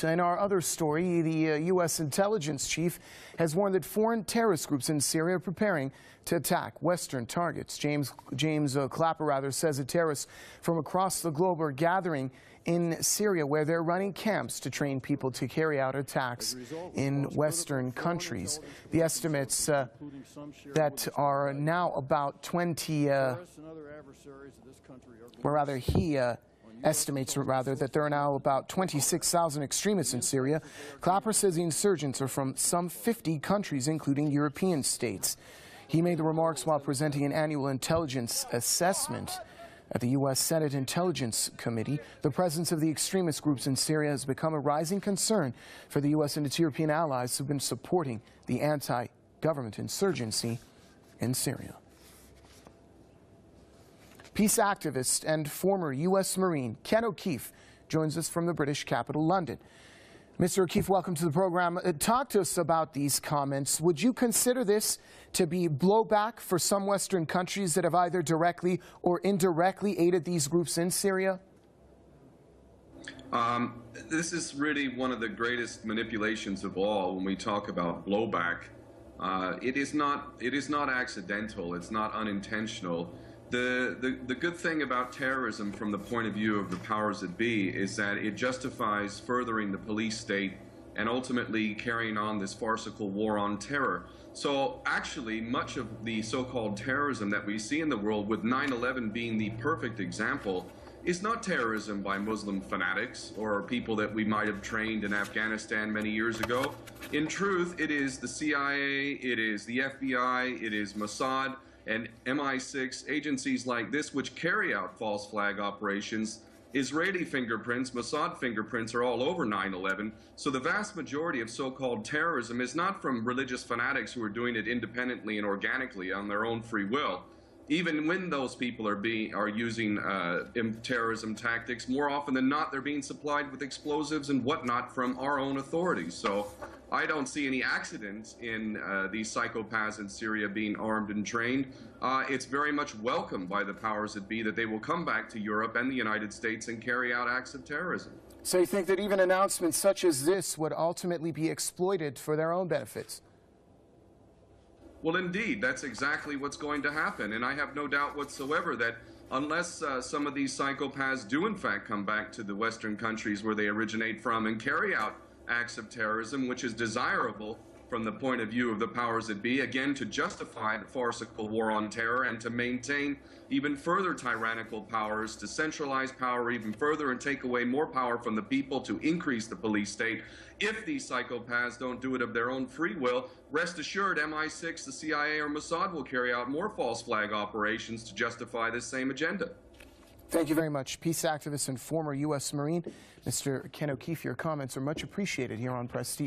In our other story, the U.S. intelligence chief has warned that foreign terrorist groups in Syria are preparing to attack Western targets. James Clapper says that terrorists from across the globe are gathering in Syria, where they're running camps to train people to carry out attacks in Western countries. The estimates that are now about 20, estimates that there are now about 26,000 extremists in Syria. Clapper says the insurgents are from some 50 countries, including European states. He made the remarks while presenting an annual intelligence assessment at the U.S. Senate Intelligence Committee. The presence of the extremist groups in Syria has become a rising concern for the U.S. and its European allies who've been supporting the anti-government insurgency in Syria. Peace activist and former U.S. Marine Ken O'Keefe joins us from the British capital, London. Mr. O'Keefe, welcome to the program. Talk to us about these comments. Would you consider this to be blowback for some Western countries that have either directly or indirectly aided these groups in Syria? This is really one of the greatest manipulations of all when we talk about blowback. It is not accidental. It's not unintentional. The good thing about terrorism from the point of view of the powers that be is that it justifies furthering the police state and ultimately carrying on this farcical war on terror. So actually, much of the so-called terrorism that we see in the world, with 9/11 being the perfect example, is not terrorism by Muslim fanatics or people that we might have trained in Afghanistan many years ago. In truth, it is the CIA, it is the FBI, it is Mossad, and MI6, agencies like this which carry out false flag operations. Israeli fingerprints, Mossad fingerprints are all over 9/11. So the vast majority of so-called terrorism is not from religious fanatics who are doing it independently and organically on their own free will. Even when those people are using terrorism tactics, more often than not, they're being supplied with explosives and whatnot from our own authorities. So I don't see any accidents in these psychopaths in Syria being armed and trained. It's very much welcomed by the powers that be that they will come back to Europe and the United States and carry out acts of terrorism. So you think that even announcements such as this would ultimately be exploited for their own benefits? Well, indeed, that's exactly what's going to happen. And I have no doubt whatsoever that unless some of these psychopaths do in fact come back to the Western countries where they originate from and carry out acts of terrorism, which is desirable from the point of view of the powers that be, again, to justify the farcical war on terror and to maintain even further tyrannical powers, to centralize power even further and take away more power from the people to increase the police state. If these psychopaths don't do it of their own free will, rest assured MI6, the CIA, or Mossad will carry out more false flag operations to justify this same agenda. Thank you very much. Peace activist and former U.S. Marine, Mr. Ken O'Keefe. Your comments are much appreciated here on Press TV.